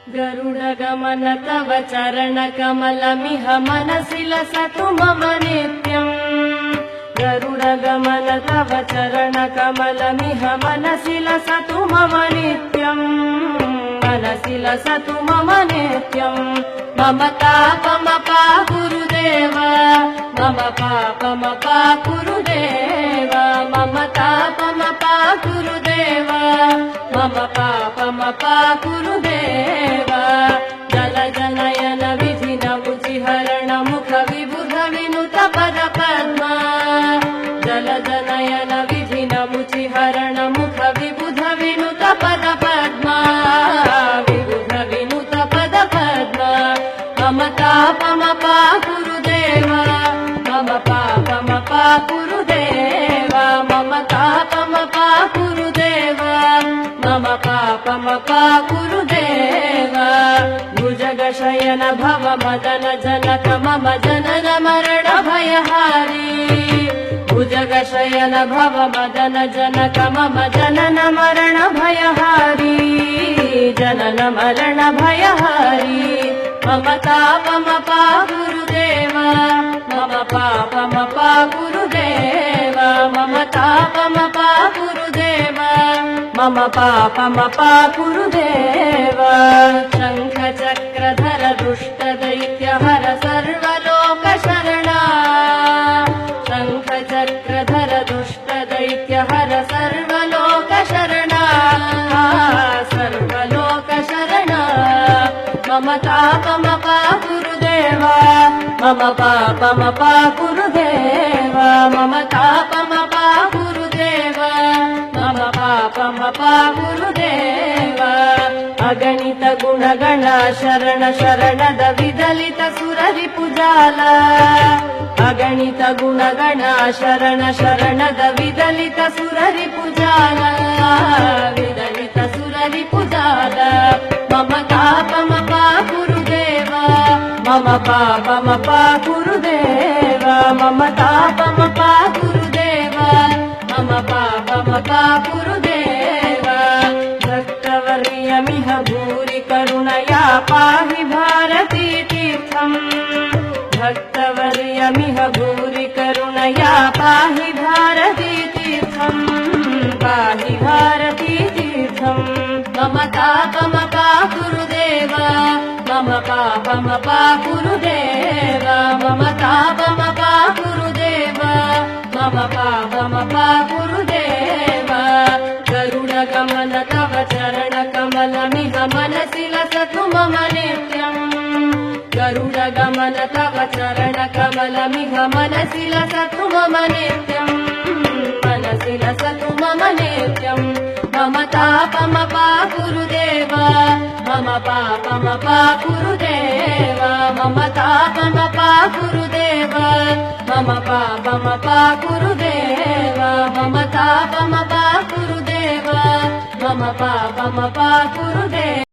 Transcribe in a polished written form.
गरुडगमन तव चरणकमलमिह मनसि लसतु मम नित्यम्। गरुडगमन तव चरणकमलमिह मनसि लसतु मम नित्यम्। मनसि लसतु मम नित्यम्। मम तापमपा गुरुदेव, मम पापमपा गुरुदेव, मम तापमपा गुरुदेव, मम पापमपा गुरुदेव। जल जनयन विधिन मुचिहरण मुख विबुध विनुत पद पद्मा। जल जनयन विधिन मुचिहरण मुख विबुध विनुत पद पद्मा। विबुध विनुत पद पद्मा। मम तापमपा गुरुदेव, मम पापमपा गुरुदेव, मम तापमपा गुरुदेव, मम पापमपा गुरुदेव। भुजगशयन भव मदन जनक मम जनन मरण भयहारी। भुजगशयन भव मदन जनक मम जनन मरण भयहारी। जनन मरण भयहारी। मम तापमपा गुरुदेव, मम पापमपा गुरुदेव, मम तापमपा गुरुदेव, मम पापमपा गुरुदेव। शङ्ख चक्रधर दुष्ट दैत्यहर सर्वलोकशरणा। शङ्ख चक्रधर दुष्ट दैत्यहर सर्वलोकशरणा। सर्वलोकशरणा। मम तापमपा गुरुदेव, मम पापमपा गुरुदेव, मम तापमपा गुरुदेव, मम पापमपा गुरुदेव। अगणित गुणगण शरण शरणद विदलित सुररिपुजाल। अगणित गुणगण शरण शरणद विदलित सुररिपुजाल। विदलित सुररिपुजाल। मम तापमपा गुरुदेव, मम पापमपा गुरुदेव, मम तापमपा गुरुदेव, मम पापमपा गुरुदेव। भक्तवर्यमिह भूरि करुणया पाहि भारती तीर्थम्। भक्तवर्यमिह भूरि करुणया पाहि भारती तीर्थम्। पाहि भारती तीर्थम्। मम तापमपा गुरुदेव, मम पापमपा गुरुदेव, मम तापमपा गुरुदेव, मम पापमपा गुरुदेव। गरुडगमन तव चरणकमलमिह मनसि लसतु मम नित्यम्। गरुडगमन तव चरणकमलमिह मनसि लसतु मम नित्यम्। मनसि लसतु मम नित्यम्। मम तापमपा गुरुदेव, मम पापमपा गुरुदेव, मम तापमपा गुरुदेव, मम पापमपा गुरुदेव, मम तापमपा गुरुदेव, मम पापमपा गुरुदेव।